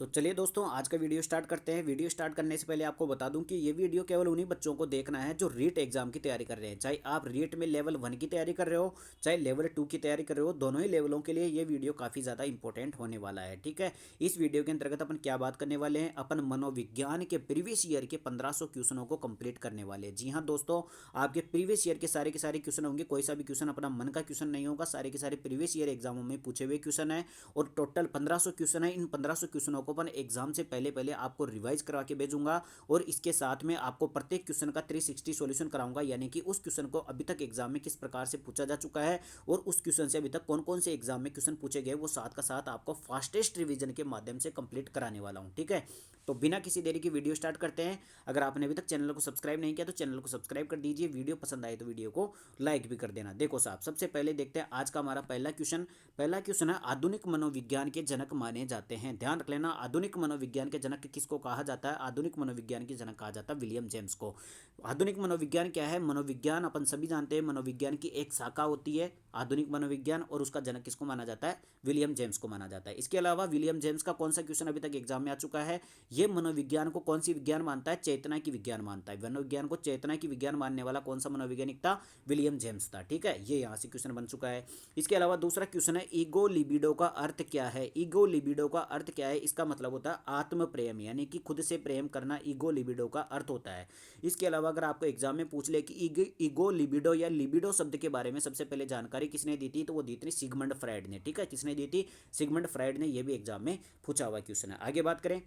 तो चलिए दोस्तों, आज का वीडियो स्टार्ट करते हैं। वीडियो स्टार्ट करने से पहले आपको बता दूं कि ये वीडियो केवल उन्हीं बच्चों को देखना है जो रीट एग्जाम की तैयारी कर रहे हैं। चाहे आप रीट में लेवल 1 की तैयारी कर रहे हो, चाहे लेवल 2 की तैयारी कर रहे हो, दोनों ही लेवलों के लिए ये वीडियो काफ़ी ज़्यादा इंपॉर्टेंट होने वाला है। ठीक है, इस वीडियो के अंतर्गत अपन क्या बात करने वाले हैं, अपन मनोविज्ञान के प्रीवियस ईयर के 1500 क्वेश्चनों को कंप्लीट करने वाले हैं। जी हाँ दोस्तों, आपके प्रीवियस ईयर के सारे क्वेश्चन होंगे। कोई सा भी क्वेश्चन अपना मन का क्वेश्चन नहीं होगा, सारे के सारे प्रीवियस ईयर एग्जामों में पूछे हुए क्वेश्चन है और टोटल 1500 क्वेश्चन है। इन 1500 क्वेश्चनों को अपन एग्जाम से पहले पहले आपको रिवाइज करवा के भेजूंगा और इसके साथ में आपको प्रत्येक क्वेश्चन का 360 सॉल्यूशन कराऊंगा, यानी कि उस क्वेश्चन को अभी तक एग्जाम में किस प्रकार से पूछा जा चुका है और उस क्वेश्चन से अभी तक कौन कौन से एग्जाम में क्वेश्चन पूछे गए वो साथ का साथ आपको फास्टेस्ट रिवीजन के माध्यम से कंप्लीट कराने वाला हूं। ठीक है, तो बिना किसी देरी की वीडियो स्टार्ट करते हैं। अगर आपने अभी तक चैनल को सब्सक्राइब नहीं किया तो चैनल को सब्सक्राइब कर दीजिए। वीडियो पसंद आए तो वीडियो को लाइक भी कर देना। देखो साहब, सबसे पहले देखते हैं आज का हमारा पहला क्वेश्चन है, आधुनिक मनोविज्ञान के जनक माने जाते हैं। ध्यान रख लेना, आधुनिक मनोविज्ञान के जनक किसको कहा जाता है? आधुनिक मनोविज्ञान के जनक कहा जाता है विलियम जेम्स को। आधुनिक मनोविज्ञान क्या है? मनोविज्ञान अपन सभी जानते हैं, मनोविज्ञान की एक शाखा होती है आधुनिक मनोविज्ञान, और उसका जनक किसको माना जाता है? विलियम जेम्स को माना जाता है। इसके अलावा विलियम जेम्स का कौन सा क्वेश्चन अभी तक एग्जाम में आ चुका है? ये मनोविज्ञान को कौन सी विज्ञान मानता है? चेतना की विज्ञान मानता है। मनोविज्ञान को चेतना की विज्ञान मानने वाला कौन सा मनोवैज्ञानिक था? विलियम जेम्स था। ठीक है, ये यहाँ से क्वेश्चन बन चुका है। इसके अलावा दूसरा क्वेश्चन है, ईगो लिबिडो का अर्थ क्या है? ईगो लिबिडो का अर्थ क्या है? इसका मतलब होता है आत्म प्रेम, यानी कि खुद से प्रेम करना ईगो लिबिडो का अर्थ होता है। इसके अलावा अगर आपको एग्जाम में पूछ ले कि ईगो लिबिडो या लिबिडो शब्द के बारे में सबसे पहले जानकारी किसने दी थी, तो वो दी थी सिगमंड फ्रायड ने। ठीक है, किसने दी थी? सिगमंड फ्रायड ने। ये भी एग्जाम में पूछा हुआ क्वेश्चन है। आगे बात करें,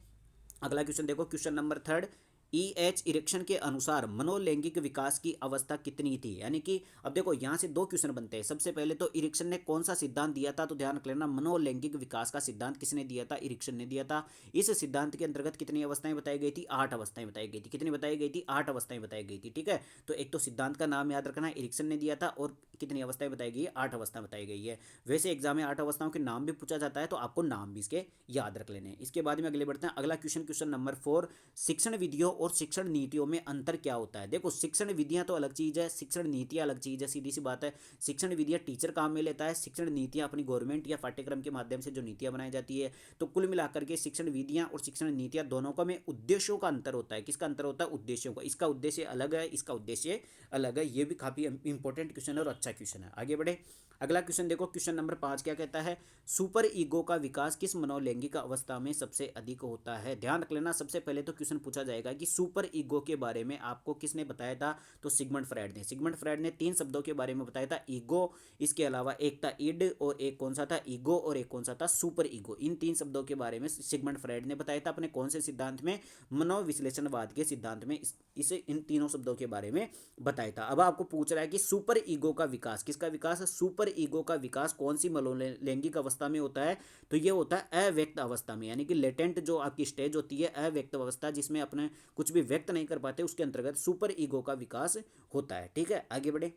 अगला क्वेश्चन देखो, क्वेश्चन नंबर 3, EH इरेक्शन के अनुसार मनोलैंगिक विकास की अवस्था कितनी थी? यानी कि अब देखो यहाँ से दो क्वेश्चन बनते हैं। सबसे पहले तो इरिक्शन ने कौन सा सिद्धांत दिया था, तो ध्यान रख लेना, मनोलैंगिक विकास का सिद्धांत किसने दिया था? इरिक्शन ने दिया था। इस सिद्धांत के अंतर्गत कितनी अवस्थाएं बताई गई थी? 8 अवस्थाएं बताई गई थी। कितनी बताई गई थी? 8 अवस्थाएं बताई गई थी। ठीक है, तो एक तो सिद्धांत का नाम याद रखना, इरिक्शन ने दिया था, और कितनी अवस्थाएं बताई गई है? 8 अवस्थाएं बताई गई है। वैसे एग्जाम में 8 अवस्थाओं के नाम भी पूछा जाता है, तो आपको नाम भी इसके याद रख लेने। इसके बाद में अगले बढ़ते हैं, अगला क्वेश्चन, क्वेश्चन नंबर 4, शिक्षण विधियों और शिक्षण नीतियों में अंतर क्या होता है? देखो, शिक्षण विधियां तो अलग चीज है, शिक्षण नीतियां अलग चीज है, सीधी सी बात है। शिक्षण विधियां टीचर काम में लेता है, शिक्षण नीतियां अपनी गवर्नमेंट या पाठ्यक्रम के माध्यम से जो नीतियां बनाई जाती है। तो कुल मिलाकर के शिक्षण विधियां और शिक्षण नीतियां दोनों का में उद्देश्यों का अंतर होता है। किसका अंतर होता है? उद्देश्यों का। इसका उद्देश्य अलग है, इसका उद्देश्य अलग है। ये भी काफी इंपॉर्टेंट क्वेश्चन है और अच्छा क्वेश्चन है। आगे बढ़े, अगला क्वेश्चन देखो, क्वेश्चन नंबर 5 क्या कहता है? सुपर ईगो का विकास किस मनोलैंगिक अवस्था में सबसे अधिक होता है? ध्यान रख लेना, सबसे पहले तो क्वेश्चन पूछा जाएगा कि सुपर ईगो के बारे में आपको किसने बताया था, तो सिगमंड फ्रायड ने। सिगमंड फ्रायड ने 3 शब्दों के बारे में बताया था, ईगो, इसके अलावा एक था इड, और एक कौन सा था? ईगो, और एक कौन सा था? Super ego. इन 3 शब्दों के बारे में सिगमंड फ्रायड ने बताया था अपने कौन से सिद्धांत में? मनोविश्लेषणवाद के सिद्धांत में इसे इन तीनों शब्दों के बारे में बताया था। अब आपको पूछ रहा है कि सुपर ईगो का विकास, किसका विकास? सुपर ईगो का विकास कौन सी मनोलैंगिक अवस्था में होता है? तो ये होता है अव्यक्त अवस्था में, यानी कि लेटेंट जो आपकी स्टेज होती है, अव्यक्त अवस्था, जिसमें अपने कुछ भी व्यक्त नहीं कर पाते, उसके अंतर्गत सुपर ईगो का विकास होता है। ठीक है, आगे बढ़े,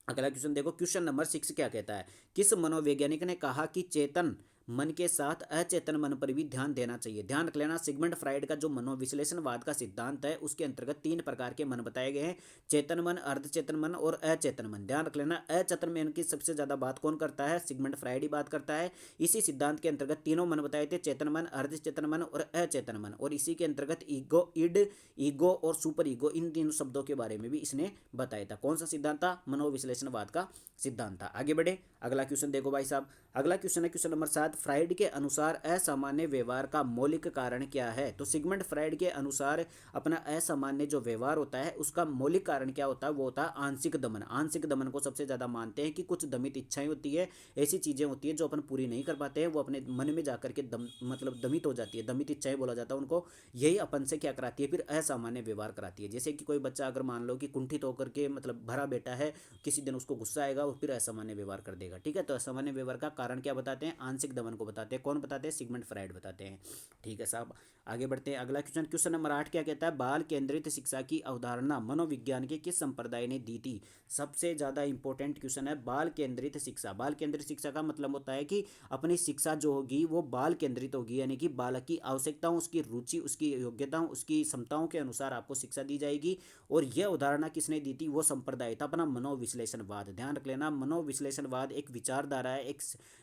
अगला क्वेश्चन देखो, क्वेश्चन नंबर 6 क्या कहता है? किस मनोवैज्ञानिक ने कहा कि चेतन मन के साथ अचेतन मन पर भी ध्यान देना चाहिए? ध्यान रख लेना, सिगमंड फ्रायड का जो मनोविश्लेषणवाद का सिद्धांत है उसके अंतर्गत 3 प्रकार के मन बताए गए हैं, चेतन मन, अर्धचेतन मन और अचेतन मन। ध्यान रख लेना, अचेतन मन की सबसे ज्यादा बात कौन करता है? सिगमंड फ्रायड ही बात करता है। इसी सिद्धांत के अंतर्गत तीनों मन बताए थे, चेतन मन, अर्धचेतन मन और अचेतन मन, और इसी के अंतर्गत ईगो, इड, ईगो और सुपर ईगो, इन तीनों शब्दों के बारे में भी इसने बताया था। कौन सा सिद्धांत था? मनोविश्लेषणवाद का सिद्धांत था। आगे बढ़े, अगला क्वेश्चन देखो भाई साहब, अगला क्वेश्चन है क्वेश्चन नंबर 7, फ्रायड के अनुसार असामान्य व्यवहार का मौलिक कारण क्या है? तो सिगमंड फ्रायड के अनुसार अपना असामान्य जो व्यवहार होता है उसका मौलिक कारण क्या होता है? वो होता है आंशिक दमन। आंशिक दमन को सबसे ज्यादा मानते हैं कि कुछ दमित इच्छाएं होती है, ऐसी चीजें होती है जो अपन पूरी नहीं कर पाते हैं, वो अपने मन में जाकर के मतलब दमित हो जाती है, दमित इच्छाएं बोला जाता है उनको। यही अपन से क्या कराती है? फिर असामान्य व्यवहार कराती है। जैसे कि कोई बच्चा अगर मान लो कि कुंठित होकर के मतलब भरा बैठा है, किसी दिन उसको गुस्सा आएगा और फिर असामान्य व्यवहार कर देगा। ठीक है, तो असामान्य व्यवहार का कारण क्या बताते हैं? आंशिक दमन को बताते हैं। कौन बताते हैं? सिगमंड फ्रायड बताते हैं। ठीक है साहब, आगे बढ़ते हैं, अगला क्वेश्चन, क्वेश्चन नंबर 8 क्या कहता है? बाल केंद्रित शिक्षा की अवधारणा मनोविज्ञान के किस संप्रदाय ने दी थी? सबसे ज्यादा इंपॉर्टेंट क्वेश्चन है, बाल केंद्रित शिक्षा। बाल केंद्रित शिक्षा का मतलब होता है कि अपनी शिक्षा जो होगी वो बाल केंद्रित होगी, यानी कि बालक की आवश्यकताओं, उसकी रुचि, उसकी योग्यताओं, उसकी क्षमताओं के अनुसार आपको शिक्षा दी जाएगी। और यह उदाहरणा किसने दी थी? वो संप्रदाय था अपना मनोविश्लेषणवाद। ध्यान रख लेना, मनोविश्लेषणवाद एक विचारधारा है, एक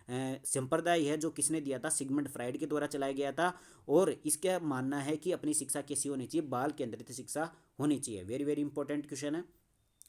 संप्रदाय है जो किसने दिया था, सिगमंड फ्राइड के द्वारा चलाया गया था। और इसका मानना है कि अपनी शिक्षा कैसी होनी चाहिए, बाल केंद्रित शिक्षा होनी चाहिए। वेरी वेरी इंपॉर्टेंट क्वेश्चन है।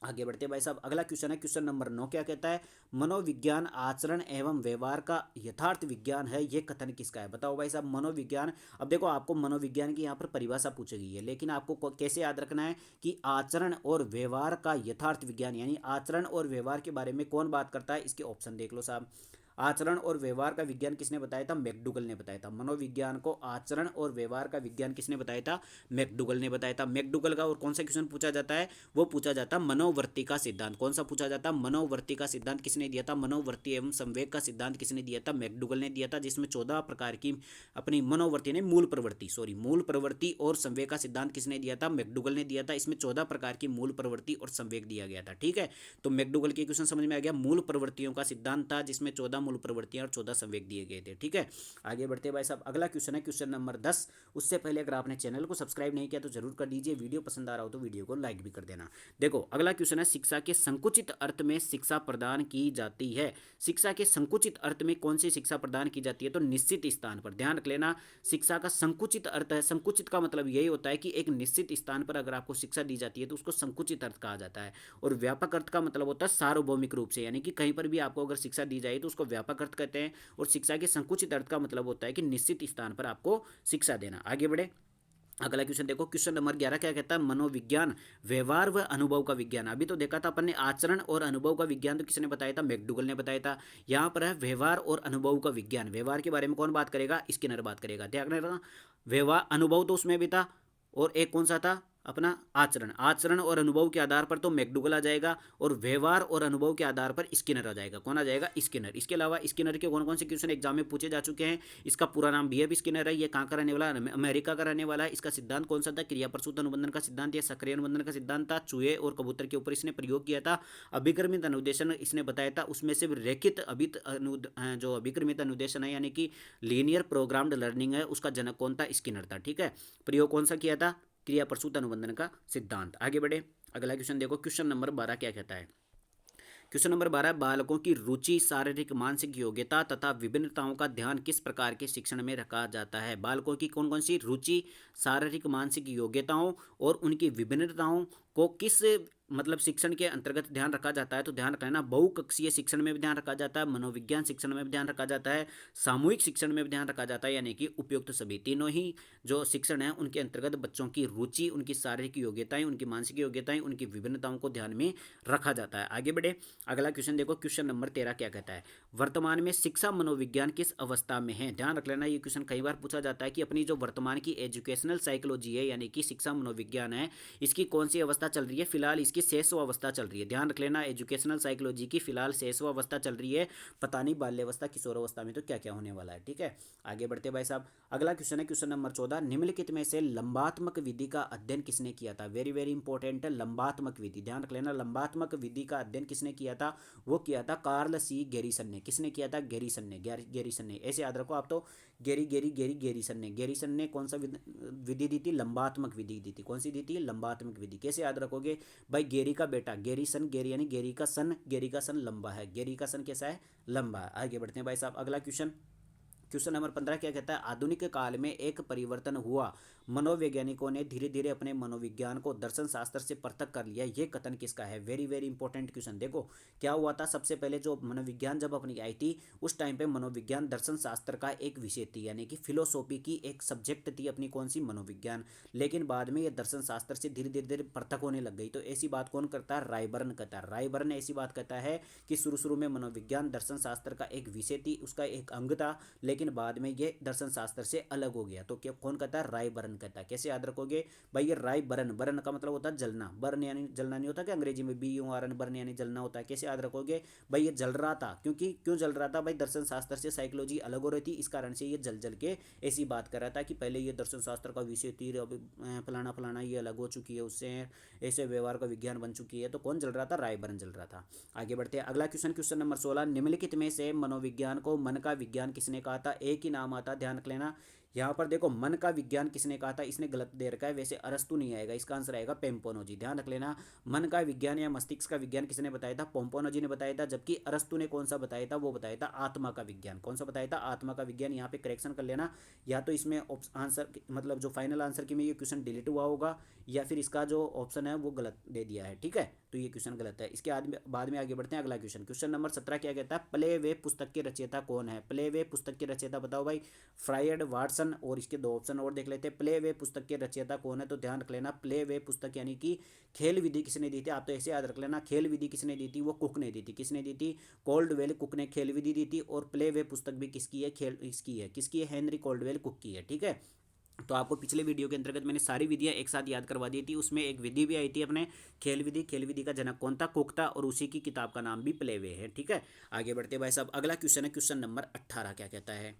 आगे बढ़ते हैं भाई साहब, अगला क्वेश्चन है क्वेश्चन नंबर 9। क्या कहता है, मनोविज्ञान आचरण एवं व्यवहार का यथार्थ विज्ञान है, ये कथन किसका है। बताओ भाई साहब, मनोविज्ञान। अब देखो आपको मनोविज्ञान की यहाँ पर परिभाषा पूछी गई है, लेकिन आपको कैसे याद रखना है कि आचरण और व्यवहार का यथार्थ विज्ञान, यानी आचरण और व्यवहार के बारे में कौन बात करता है, इसके ऑप्शन देख लो साहब। आचरण और व्यवहार का विज्ञान किसने बताया था, मैकडूगल ने बताया था। मनोविज्ञान को आचरण और व्यवहार का विज्ञान किसने बताया था, मैकडूगल ने बताया था। मैकडूगल का और कौन सा क्वेश्चन पूछा जाता है, वो पूछा जाता मनोवर्ती का सिद्धांत। कौन सा पूछा जाता, मनोवर्ती का सिद्धांत किसने दिया था, मनोवर्ती एवं संवेग का सिद्धांत किसने दिया था, मैकडूगल ने दिया था। जिसमें 14 प्रकार की अपनी मनोवर्ती ने मूल प्रवृत्ति और संवेग का सिद्धांत किसने दिया था, मैकडूगल ने दिया था। इसमें 14 प्रकार की मूल प्रवृत्ति और संवेग दिया गया था। ठीक है, तो मैकडूगल के क्वेश्चन समझ में आ गया। मूल प्रवृत्तियों का सिद्धांत था जिसमें 14 मूल प्रवृत्तियां और 14 संवेग दिए गए थे। ठीक है, आगे बढ़ते हैं भाई साहब। अगला क्वेश्चन है क्वेश्चन नंबर 10। उससे पहले अगर आपने चैनल को सब्सक्राइब नहीं किया तो जरूर कर दीजिए। वीडियो पसंद आ रहा हो तो वीडियो को लाइक भी कर देना। देखो अगला क्वेश्चन है, शिक्षा के संकुचित अर्थ में शिक्षा प्रदान की जाती है। शिक्षा के संकुचित अर्थ में कौन सी शिक्षा प्रदान की जाती है, तो निश्चित स्थान पर। ध्यान रख लेना, शिक्षा का संकुचित अर्थ है, संकुचित का मतलब यही होता है कि एक निश्चित स्थान पर अगर आपको शिक्षा दी जाती है तो उसको संकुचित अर्थ कहा जाता है। और व्यापक अर्थ का मतलब होता है सार्वभौमिक रूप से, यानी कि कहीं पर भी आपको अगर शिक्षा दी जाए तो उसको व्यापक अर्थ कहते हैं। और शिक्षा के संकुचित अर्थ का मतलब होता है कि निश्चित स्थान पर आपको शिक्षा देना। आगे बढ़े, अगला क्वेश्चन देखो क्वेश्चन नंबर 11। क्या कहता है, मनोविज्ञान व्यवहार व अनुभव का विज्ञान। अभी तो देखा था अपन ने आचरण और अनुभव का विज्ञान, तो किसने बताया था, मैकडूगल ने बताया था। यहाँ पर है व्यवहार और अनुभव का विज्ञान। व्यवहार के बारे में कौन बात करेगा, स्किनर बात करेगा। ध्यान रखना, व्यवहार अनुभव तो उसमें भी था, और एक कौन सा था अपना आचरण और अनुभव के आधार पर तो मैकडूगल आ जाएगा, और व्यवहार और अनुभव के आधार पर स्किनर आ जाएगा। कौन आ जाएगा, स्किनर। इसके अलावा स्किनर के कौन कौन से क्वेश्चन एग्जाम में पूछे जा चुके हैं। इसका पूरा नाम BF स्किनर है। ये कहाँ का रहने वाला है, अमेरिका का रहने वाला है। इसका सिद्धांत कौन सा था, क्रिया प्रसूत अनुबंधन का सिद्धांत या सक्रिय अनुबंधन का सिद्धांत था। चूहे और कबूतर के ऊपर इसने प्रयोग किया था। अभिक्रमित अनुदेशन इसने बताया था, उसमें से रेखित जो अभिक्रमित अनुदेशन है यानी कि लीनियर प्रोग्राम्ड लर्निंग है, उसका जनक कौन था, स्किनर था। ठीक है, प्रयोग कौन सा किया था, क्रिया प्रसूत अनुबंधन का सिद्धांत। आगे बढ़े, अगला क्वेश्चन देखो क्वेश्चन नंबर 12। क्या कहता है, क्वेश्चन नंबर 12, बालकों की रुचि, शारीरिक मानसिक योग्यता तथा विभिन्नताओं का ध्यान किस प्रकार के शिक्षण में रखा जाता है। बालकों की कौन कौन सी रुचि, शारीरिक मानसिक योग्यताओं और उनकी विभिन्नताओं को किस मतलब शिक्षण के अंतर्गत ध्यान रखा जाता है। तो ध्यान रखना, बहुकक्षीय शिक्षण में भी ध्यान रखा जाता है, मनोविज्ञान शिक्षण में भी ध्यान रखा जाता है, सामूहिक शिक्षण में भी ध्यान रखा जाता है, यानी कि उपयुक्त सभी तीनों ही जो शिक्षण है उनके अंतर्गत बच्चों की रुचि, उनकी शारीरिक योग्यताएं, उनकी मानसिक योग्यताएं, उनकी विभिन्नताओं को ध्यान में रखा जाता है। आगे बढ़े, अगला क्वेश्चन देखो क्वेश्चन नंबर 13। क्या कहता है, वर्तमान में शिक्षा मनोविज्ञान किस अवस्था में है। ध्यान रख लेना, ये क्वेश्चन कई बार पूछा जाता है कि अपनी जो वर्तमान की एजुकेशनल साइकोलॉजी है यानी कि शिक्षा मनोविज्ञान है, इसकी कौन सी अवस्था चल रही है। फिलहाल इसकी 6वां अवस्था चल रही है। ध्यान रख लेना, एजुकेशनल साइकोलॉजी की फिलहाल 6वां अवस्था चल रही है। पता नहीं बाल्यावस्था किशोरावस्था में तो क्या क्या होने वाला है। ठीक है, आगे बढ़ते भाई साहब। अगला क्वेश्चन है क्वेश्चन नंबर 14, निम्नलिखित में से लंबात्मक विधि का अध्ययन किसने किया था। वेरी वेरी इंपॉर्टेंट है लंबात्मक विधि। ध्यान रख लेना, लंबात्मक विधि का अध्ययन किसने किया था, वो किया था कार्ल सी गेरिसन ने। किसने किया था, गेरिसन ने। ऐसे याद रखो आप तो, गेरिसन ने कौन सा विधि दी थी, लंबात्मक विधि दी थी। कौन सी दी थी, लंबात्मक विधि। कैसे याद रखोगे भाई, गेरी का बेटा गेरीसन, गेरी यानी गेरी का सन लंबा है। गेरी का सन कैसा है, लंबा है। आगे बढ़ते हैं भाई साहब, अगला क्वेश्चन क्वेश्चन नंबर 15। क्या कहता है, आधुनिक काल में एक परिवर्तन हुआ, मनोवैज्ञानिकों ने धीरे धीरे अपने मनोविज्ञान को दर्शन शास्त्र से पृथक कर लिया, ये कथन किसका है। Very very important question. देखो क्या हुआ था, सबसे पहले जो मनोविज्ञान जब अपनी आई थी उस टाइम पे मनोविज्ञान दर्शन शास्त्र का एक विषय थी, यानी कि फिलोसॉफी की एक सब्जेक्ट थी अपनी, कौन सी, मनोविज्ञान। लेकिन बाद में ये दर्शन शास्त्र से धीरे धीरे धीरे पृथक होने लग गई। तो ऐसी बात कौन करता है, रायबर्न कहता है। रायबर्न ऐसी बात कहता है कि शुरू शुरू में मनोविज्ञान दर्शन शास्त्र का एक विषय थी, उसका एक अंग था, लेकिन बाद में ये दर्शन शास्त्र से अलग हो गया। तो क्या कौन कहता है, रायबर्न कहता है। कैसे याद रखोगे भाई, ये रायबर्न, बर्न का मतलब होता है जलना, बर्न यानी जलना नहीं होता कि अंग्रेजी में BURN, बर्न यानी जलना होता है। कैसे याद रखोगे भाई, ये जल रहा था, क्योंकि क्यों जल रहा था भाई, दर्शन शास्त्र से साइकोलॉजी अलग हो रही थी, इस कारण से ये जल जल के ऐसी बात कर रहा था कि पहले ये दर्शन शास्त्र का विषय थी, अब फलाना फलाना ये अलग हो चुकी है, उससे ऐसे व्यवहार का विज्ञान बन चुकी है। तो कौन जल रहा था, रायबर्न जल रहा था। आगे बढ़ते हैं, अगला क्वेश्चन क्वेश्चन नंबर 16, निम्नलिखित में से मनोविज्ञान को मन का विज्ञान किसने कहा था। एक ही नाम आता, ध्यान रख लेना, यहाँ पर देखो मन का विज्ञान किसने कहा था, इसने गलत दे रखा है, वैसे अरस्तु नहीं आएगा, इसका आंसर आएगा पेम्पोनोजी। ध्यान रख लेना, मन का विज्ञान या मस्तिष्क का विज्ञान किसने बताया था, पोम्पोनोजी ने बताया था। जबकि अरस्तु ने कौन सा बताया था, वो बताया था आत्मा का विज्ञान। कौन सा बताया था, आत्मा का विज्ञान। यहाँ पे करेक्शन कर लेना, या तो इसमें आंसर मतलब जो फाइनल आंसर की में ये क्वेश्चन डिलीट हुआ होगा, या फिर इसका जो ऑप्शन है वो गलत दे दिया है। ठीक है, तो ये क्वेश्चन गलत है। इसके बाद में आगे बढ़ते हैं। अगला क्वेश्चन, क्वेश्चन नंबर 17 क्या कहता है, प्ले वे पुस्तक के रचयिता कौन है। प्ले वे पुस्तक के रचयिता बताओ भाई, फ्रायड, वाटसन, और इसके दो ऑप्शन और देख लेते हैं। प्ले वे पुस्तक के रचयिता कौन है, तो ध्यान रख लेना, प्ले वे पुस्तक यानी कि खेल विधि किसने दी थी। आप तो ऐसे याद रख लेना, खेल विधि किसने दी थी, वो कुक ने दी थी। किसने दी थी, कोल्डवेल कुक ने खेल विधि दी थी। और प्ले वे पुस्तक भी किसकी है, खेल इसकी है, किसकी है, हेनरी कोल्डवेल कुक की है। ठीक है, तो आपको पिछले वीडियो के अंतर्गत मैंने सारी विधियां एक साथ याद करवा दी थी। उसमें एक विधि भी आई थी अपने खेल विधि। खेल विधि का जनक कौन था, कुक था, और उसी की किताब का नाम भी प्लेवे है। ठीक है, आगे बढ़ते भाई साहब। अगला क्वेश्चन है क्वेश्चन नंबर 18, क्या कहता है।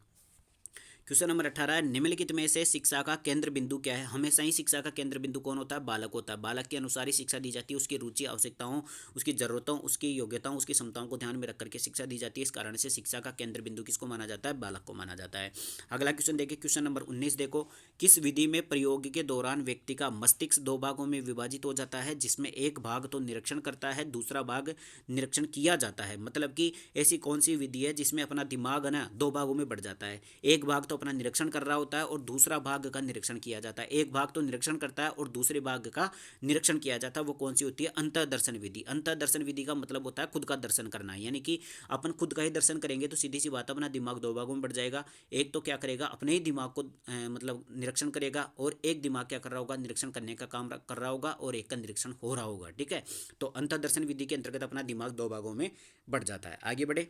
क्वेश्चन नंबर 18 है, निम्नलिखित में से शिक्षा का केंद्र बिंदु क्या है। हमेशा ही शिक्षा का केंद्र बिंदु कौन होता है, बालक होता है। बालक के अनुसार ही शिक्षा दी जाती है, उसकी रुचि, आवश्यकताओं, उसकी जरूरतों, उसकी योग्यताओं, उसकी क्षमताओं को ध्यान में रख करके शिक्षा दी जाती है। इस कारण से शिक्षा का केंद्र बिंदु किसको माना जाता है, बालक को माना जाता है। अगला क्वेश्चन देखिए, क्वेश्चन नंबर 19 देखो, किस विधि में प्रयोग के दौरान व्यक्ति का मस्तिष्क दो भागों में विभाजित हो जाता है, जिसमें एक भाग तो निरीक्षण करता है, दूसरा भाग निरीक्षण किया जाता है। मतलब कि ऐसी कौन सी विधि है जिसमें अपना दिमाग है ना दो भागों में बढ़ जाता है, एक भाग तो अपना निरीक्षण कर रहा होता है और दूसरा भाग का निरीक्षण किया जाता है। एक भाग तो निरीक्षण करता है और दूसरे भाग का निरीक्षण किया जाता है। वो कौन सी होती है, अंतर्दर्शन विधि। अंतर्दर्शन विधि का मतलब होता है खुद का दर्शन करना, यानी कि अपन खुद का ही दर्शन करेंगे तो सीधी सी बात, अपना दिमाग दो भागों में बढ़ जाएगा। एक तो क्या करेगा, अपने ही दिमाग को मतलब निरीक्षण करेगा, और एक दिमाग क्या कर रहा होगा, निरीक्षण करने का काम कर रहा होगा, और एक का निरीक्षण हो रहा होगा। ठीक है, तो अंतर्दर्शन विधि के अंतर्गत अपना दिमाग दो भागों में बढ़ जाता है। आगे बढ़े,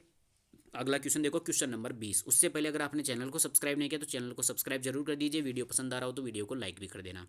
अगला क्वेश्चन देखो, क्वेश्चन नंबर 20। उससे पहले अगर आपने चैनल को सब्सक्राइब नहीं किया तो चैनल को सब्सक्राइब जरूर कर दीजिए। वीडियो पसंद आ रहा हो तो वीडियो को लाइक भी कर देना।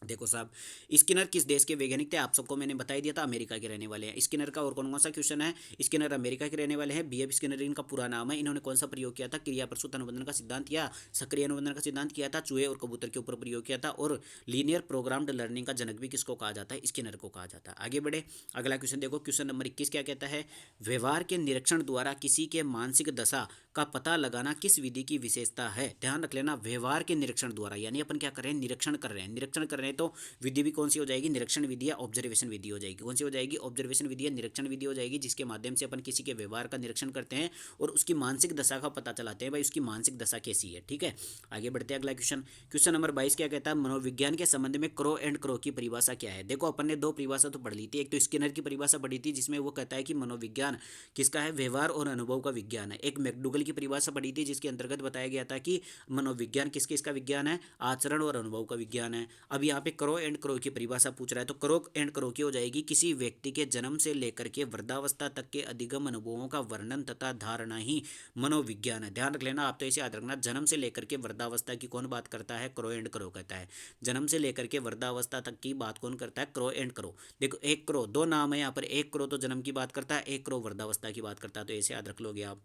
देखो साहब, स्किनर किस देश के वैज्ञानिक थे, आप सबको मैंने बता ही दिया था, अमेरिका के रहने वाले हैं। स्किनर का और कौन कौन सा क्वेश्चन है, स्किनर अमेरिका के रहने वाले हैं। बीएफ स्किनर इनका पूरा नाम है। इन्होंने कौन सा प्रयोग किया था, क्रिया प्रसूत अनुबंधन का सिद्धांत या सक्रिय अनुबंधन का सिद्धांत किया था, चूहे और कबूतर के ऊपर प्रयोग किया था। और लीनियर प्रोग्राम्ड लर्निंग का जनक भी किसको कहा जाता है, स्किनर को कहा जाता है। आगे बढ़े, अगला क्वेश्चन देखो, क्वेश्चन नंबर 21 क्या कहता है, व्यवहार के निरीक्षण द्वारा किसी के मानसिक दशा का पता लगाना किस विधि की विशेषता है। ध्यान रख लेना, व्यवहार के निरीक्षण द्वारा, यानी अपन क्या कर रहे हैं, निरीक्षण कर रहे हैं। निरीक्षण कर रहे हैं तो विधि भी कौन सी हो जाएगी, निरीक्षण विधि या ऑब्जर्वेशन विधि हो जाएगी। कौन सी हो जाएगी, ऑब्जर्वेशन विधि या निरीक्षण विधि हो जाएगी, जिसके माध्यम से अपन किसी के व्यवहार का निरीक्षण करते हैं और उसकी मानसिक दशा का पता चलाते हैं, भाई उसकी मानसिक दशा कैसी है। ठीक है, आगे बढ़ते हैं। अगला क्वेश्चन, क्वेश्चन नंबर 22 क्या कहता है, मनोविज्ञान के संबंध में क्रो एंड क्रो की परिभाषा क्या है। देखो अपन ने दो परिभाषा तो पढ़ ली थी, एक तो स्किनर की परिभाषा पढ़ी थी जिसमें वो कहता है कि मनोविज्ञान किसका है, व्यवहार और अनुभव का विज्ञान है। एक मैकडूगल की परिभाषा पढ़ी थी जिसके अंतर्गत बताया गया था कि मनोविज्ञान किसके इसका विज्ञान है, आचरण और अनुभव का विज्ञान है। अब यहाँ पे क्रो एंड क्रो की परिभाषा पूछ रहा है, तो क्रो एंड क्रो की हो जाएगी, किसी व्यक्ति के जन्म से लेकर के वृद्धावस्था तक के अधिगम अनुभवों का वर्णन तथा धारणा ही मनोविज्ञान है। ध्यान रख लेना, आप तो इसे याद रखना, जन्म से लेकर के वृद्धावस्था की कौन बात करता है, क्रो एंड क्रो कहता है। जन्म से लेकर के वृद्धावस्था तक की बात कौन करता है, क्रो एंड क्रो। देखो एक क्रो, दो नाम है यहाँ पर, एक क्रो तो जन्म की बात करता है, एक क्रो वृद्धावस्था की बात करता है, तो ऐसे याद रख लोगे आप।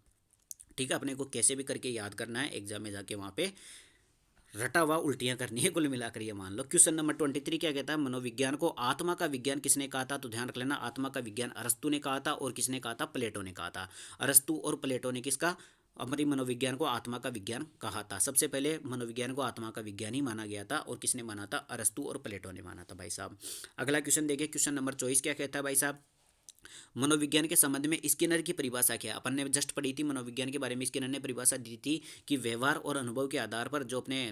ठीक है, अपने को कैसे भी करके याद करना है, एग्जाम में जाके वहाँ पे रटा हुआ उल्टियां करनी है, कुल मिलाकर ये मान लो। क्वेश्चन नंबर 23 क्या कहता है, मनोविज्ञान को आत्मा का विज्ञान किसने कहा था, तो ध्यान रख लेना, आत्मा का विज्ञान अरस्तु ने कहा था, और किसने कहा था, प्लेटो ने कहा था। अरस्तु और प्लेटो ने किसका, हमारी मनोविज्ञान को आत्मा का विज्ञान कहा था। सबसे पहले मनोविज्ञान को आत्मा का विज्ञान ही माना गया था, और किसने माना था, अरस्तु और प्लेटो ने माना था भाई साहब। अगला क्वेश्चन देखिए, क्वेश्चन नंबर 24 क्या कहता है भाई साहब, मनोविज्ञान के संबंध में स्किनर की परिभाषा क्या है। अपन ने जस्ट पढ़ी थी मनोविज्ञान के बारे में, स्किनर ने परिभाषा दी थी कि व्यवहार और अनुभव के आधार पर जो अपने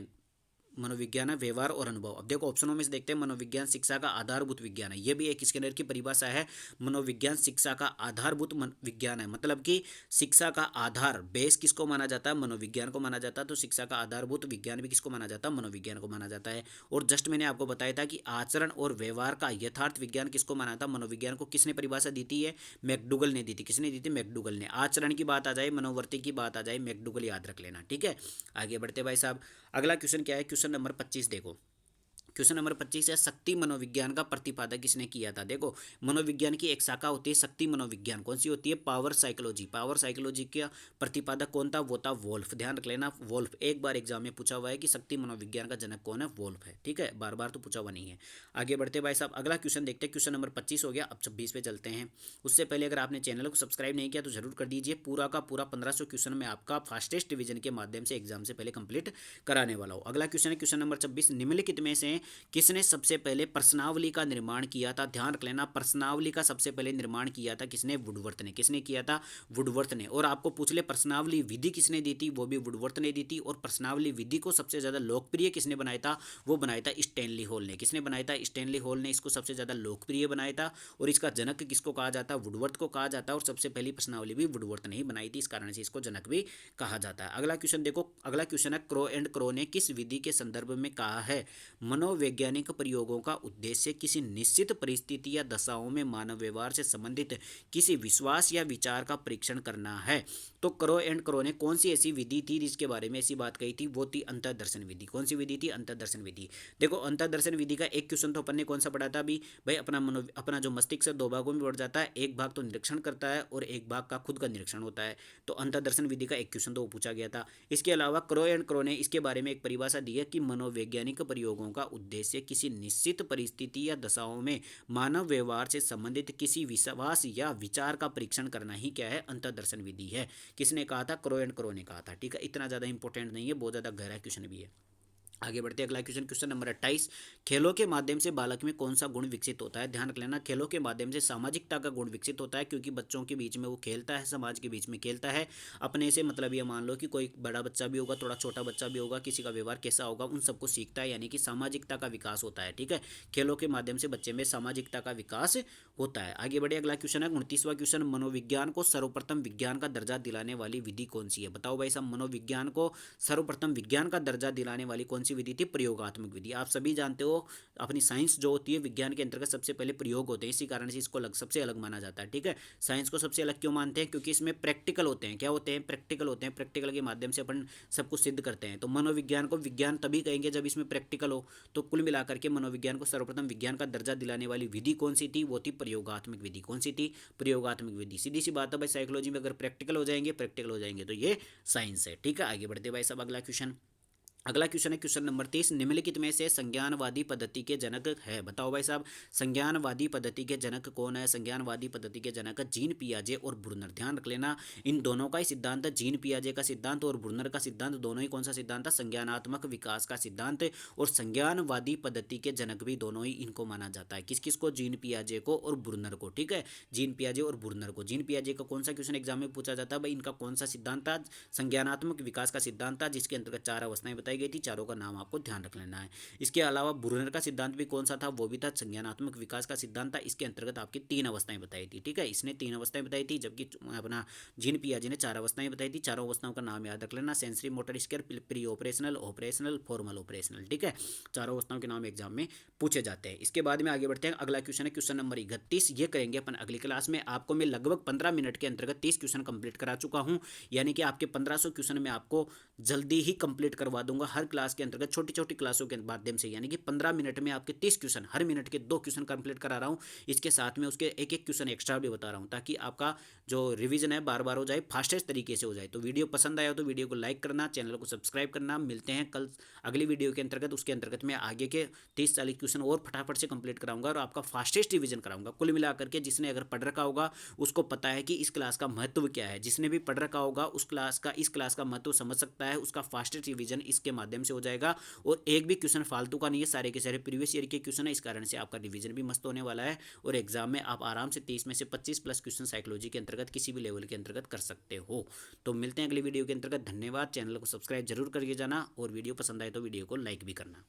मनोविज्ञान है, व्यवहार और अनुभव। अब देखो ऑप्शनों में से देखते हैं, मनोविज्ञान शिक्षा का आधारभूत विज्ञान है, ये भी एक स्किनर की परिभाषा है। मनोविज्ञान शिक्षा का आधारभूत विज्ञान है, मतलब कि शिक्षा का आधार, बेस किसको माना जाता है, मनोविज्ञान को माना जाता है। तो शिक्षा का आधारभूत विज्ञान भी किसको माना जाता है, मनोविज्ञान को माना जाता है। और जस्ट मैंने आपको बताया था कि आचरण और व्यवहार का यथार्थ विज्ञान किसको माना था, मनोविज्ञान को किसने परिभाषा दी थी, है मैकडूगल ने दी थी। किसने दी थी, मैकडूगल ने। आचरण की बात आ जाए, मनोवर्ती की बात आ जाए, मैकडूगल याद रख लेना। ठीक है, आगे बढ़ते भाई साहब। अगला क्वेश्चन क्या है, क्वेश्चन नंबर 25 देखो। क्वेश्चन नंबर 25 है, शक्ति मनोविज्ञान का प्रतिपादक किसने किया था। देखो, मनोविज्ञान की एक शाखा होती है शक्ति मनोविज्ञान, कौन सी होती है, पावर साइकोलॉजी। पावर साइकोलॉजी का प्रतिपादक कौन था, वो था वोल्फ। ध्यान रख लेना, वोल्फ। एक बार एग्जाम में पूछा हुआ है कि शक्ति मनोविज्ञान का जनक कौन है, वोल्फ है। ठीक है, बार बार तो पूछा हुआ नहीं है। आगे बढ़ते भाई साहब, अगला क्वेश्चन देखते हैं। क्वेश्चन नंबर 25 हो गया, अब 26 पे चलते हैं। उससे पहले अगर आपने चैनल को सब्सक्राइब नहीं किया तो जरूर कर दीजिए। पूरा का पूरा 1500 क्वेश्चन में आपका फास्टेस्ट डिवीजन के माध्यम से एग्जाम से पहले कंप्लीट कराने वाला हूँ। अगला क्वेश्चन है क्वेश्चन नंबर 26, निम्नलिखित में से किसने सबसे पहले प्रश्नावली का निर्माण किया था। ध्यान रख लेना, प्रश्नावली का सबसे पहले निर्माण किया था किसने, वुडवर्थ ने। किसने किया था, वुडवर्थ ने। और आपको पूछ ले प्रश्नावली विधि किसने दी थी, वो भी वुडवर्थ ने दी थी। और प्रश्नावली विधि को सबसे ज्यादा लोकप्रिय किसने बनाया था, वो बनाया था स्टैनली हॉल ने। किसने बनाया था, स्टैनली हॉल ने इसको सबसे ज्यादा लोकप्रिय बनाया था। और इसका जनक किसको कहा जाता है, वुडवर्थ को कहा जाता है। और सबसे पहली प्रश्नावली भी वुडवर्थ ने ही बनाई थी, इस कारण से इसको जनक भी कहा जाता है। अगला क्वेश्चन देखो, अगला क्वेश्चन है, क्रो एंड क्रो ने किस विधि के संदर्भ में कहा है, मनोवैज्ञानिक प्रयोगों का उद्देश्य किसी निश्चित परिस्थिति या दशाओं में मानव व्यवहार से संबंधित किसी विश्वास या विचार का परीक्षण करना है। तो क्रो एंड क्रो ने कौन सी ऐसी विधि थी जिसके बारे में ऐसी बात कही थी, वो थी अंतर्दर्शन विधि। कौन सी विधि थी, अंतर्दर्शन विधि। देखो, अंतर्दर्शन विधि का एक क्वेश्चन तो अपन ने कौन सा पढ़ा था अभी भाई, अपना जो मस्तिष्क है दो भागों में बढ़ जाता है, एक भाग तो निरीक्षण करता है और एक भाग का खुद का निरीक्षण होता है। तो अंतर्दर्शन विधि का एक क्वेश्चन तो वो पूछा गया था। इसके अलावा क्रो एंड क्रो ने इसके बारे में एक परिभाषा दी है कि मनोवैज्ञानिक प्रयोगों का उद्देश्य किसी निश्चित परिस्थिति या दशाओं में मानव व्यवहार से संबंधित किसी विश्वास या विचार का परीक्षण करना ही क्या है, अंतर्दर्शन विधि है। किसने कहा था, क्रो एंड क्रो ने कहा था। ठीक है, इतना ज़्यादा इंपॉर्टेंट नहीं है, बहुत ज़्यादा गहरा क्वेश्चन भी है। आगे बढ़ते हैं, अगला क्वेश्चन, क्वेश्चन नंबर 28, खेलों के माध्यम से बालक में कौन सा गुण विकसित होता है। ध्यान रख लेना, खेलों के माध्यम से सामाजिकता का गुण विकसित होता है, क्योंकि बच्चों के बीच में वो खेलता है, समाज के बीच में खेलता है। अपने से मतलब ये मान लो कि कोई बड़ा बच्चा भी होगा, थोड़ा छोटा बच्चा भी होगा, किसी का व्यवहार कैसा होगा उन सबको सीखता है, यानी कि सामाजिकता का विकास होता है। ठीक है, खेलों के माध्यम से बच्चे में सामाजिकता का विकास होता है। आगे बढ़े, अगला क्वेश्चन है 29वां क्वेश्चन, मनोविज्ञान को सर्वप्रथम विज्ञान का दर्जा दिलाने वाली विधि कौन सी है। बताओ भाई साहब, मनोविज्ञान को सर्वप्रथम विज्ञान का दर्जा दिलाने वाली कौन सी विधि थी, प्रयोगात्मक विधि। आप सभी जानते हो, अपनी साइंस जो होती है विज्ञान के अंतर्गत सबसे पहले प्रयोग होते हैं, इसी कारण से इसको सबसे अलग माना जाता है। ठीक है, साइंस को सबसे अलग क्यों मानते हैं, क्योंकि इसमें प्रैक्टिकल होते हैं। क्या होते हैं, प्रैक्टिकल होते हैं। प्रैक्टिकल के माध्यम से अपन सब कुछ सिद्ध करते हैं। तो मनोविज्ञान को विज्ञान तभी कहेंगे जब इसमें प्रैक्टिकल हो। तो कुल मिलाकर के मनोविज्ञान को सर्वप्रथम विज्ञान का दर्जा दिलाने वाली विधि कौन सी थी, वो थी प्रयोगात्मक विधि। कौन सी थी, प्रयोगात्मक विधि। सीधी सी बात है भाई, साइकोलॉजी में अगर प्रैक्टिकल हो जाएंगे तो ये साइंस है। ठीक है, आगे बढ़ते भाई साहब, अगला क्वेश्चन है क्वेश्चन नंबर 30, निम्नलिखित में से संज्ञानवादी पद्धति के जनक है। बताओ भाई साहब, संज्ञानवादी पद्धति के जनक कौन है। संज्ञानवादी पद्धति के जनक जीन पियाजे और ब्रूनर। ध्यान रख लेना, इन दोनों का ही सिद्धांत है, जीन पियाजे का सिद्धांत और ब्रूनर का सिद्धांत, दोनों ही कौन सा सिद्धांत था, संज्ञानात्मक विकास का सिद्धांत। और संज्ञानवादी पद्धति के जनक भी दोनों ही इनको माना जाता है। किस किस को, जीन पियाजे को और ब्रूनर को। ठीक है, जीन पियाजे और ब्रूनर को। जीन पियाजे का कौन सा क्वेश्चन एग्जाम में पूछा जाता है भाई, इनका कौन सा सिद्धांत था, संज्ञानात्मक विकास का सिद्धांत था, जिसके अंतर्गत 4 अवस्थाएं बताई गई थी। चारों का नाम आपको ध्यान रख लेना है। इसके अलावा ब्रूनर का सिद्धांत भी कौन सा था, वो भी था संज्ञानात्मक विकास का सिद्धांत था। इसके अंतर्गत आपकी 3 अवस्थाएं बताई थी। ठीक है, इसने 3 अवस्थाएं बताई थी, जबकि अपना जीन पियाजे ने 4 अवस्थाएं बताई थी। चारों अवस्थाओं का नाम याद रख लेना, sensory motor scale, pre operational, operational, formal operational. ठीक है, चारों अवस्थाओं के नाम एग्जाम में पूछे जाते हैं। इसके बाद में आगे बढ़ते हैं, अगला क्वेश्चन है क्वेश्चन नंबर 31। ये करेंगे अपन अगली क्लास में। आपको मैं लगभग 15 मिनट के अंतर्गत 30 क्वेश्चन कंप्लीट करा चुका हूं, यानी कि आपके 1500 क्वेश्चन में आपको जल्दी ही कंप्लीट करवा दूंगा। हर क्लास के अंतर्गत छोटी छोटी क्लासों के माध्यम से, यानी कि 15 मिनट में आपके 30 क्वेश्चन, हर मिनट के 2 क्वेश्चन कंप्लीट करा रहा हूँ। इसके साथ में उसके एक एक क्वेश्चन एक्स्ट्रा भी बता रहा हूँ, ताकि आपका जो रिवीजन है बार बार हो जाए, फास्टेस्ट तरीके से हो जाए। तो वीडियो पसंद आया तो वीडियो को लाइक करना, चैनल को सब्सक्राइब करना। मिलते हैं कल अगली वीडियो के अंतर्गत। उसके अंतर्गत मैं आगे के 30-40 क्वेश्चन और फटाफट से कंप्लीट कराऊंगा और आपका फास्टेस्ट रिवीजन कराऊंगा। कुल मिलाकर के जिसने अगर पढ़ रखा होगा उसको पता है कि इस क्लास का महत्व क्या है। जिसने भी पढ़ रखा होगा उस क्लास का महत्व समझ सकता है। उसका फास्टेस्ट रिवीजन इसके माध्यम से हो जाएगा। और एक भी क्वेश्चन फालतू का नहीं है, सारे के सारे प्रीवियस ईयर के क्वेश्चन है। इस कारण से आपका रिवीजन भी मस्त होने वाला है और एग्जाम में आप आराम से 30 में से 25 प्लस क्वेश्चन साइकोलॉजी के अंतर्गत किसी भी लेवल के अंतर्गत कर सकते हो। तो मिलते हैं अगली वीडियो के अंतर्गत। धन्यवाद। चैनल को सब्सक्राइब जरूर करिए जाना और वीडियो पसंद आए तो वीडियो को लाइक भी करना।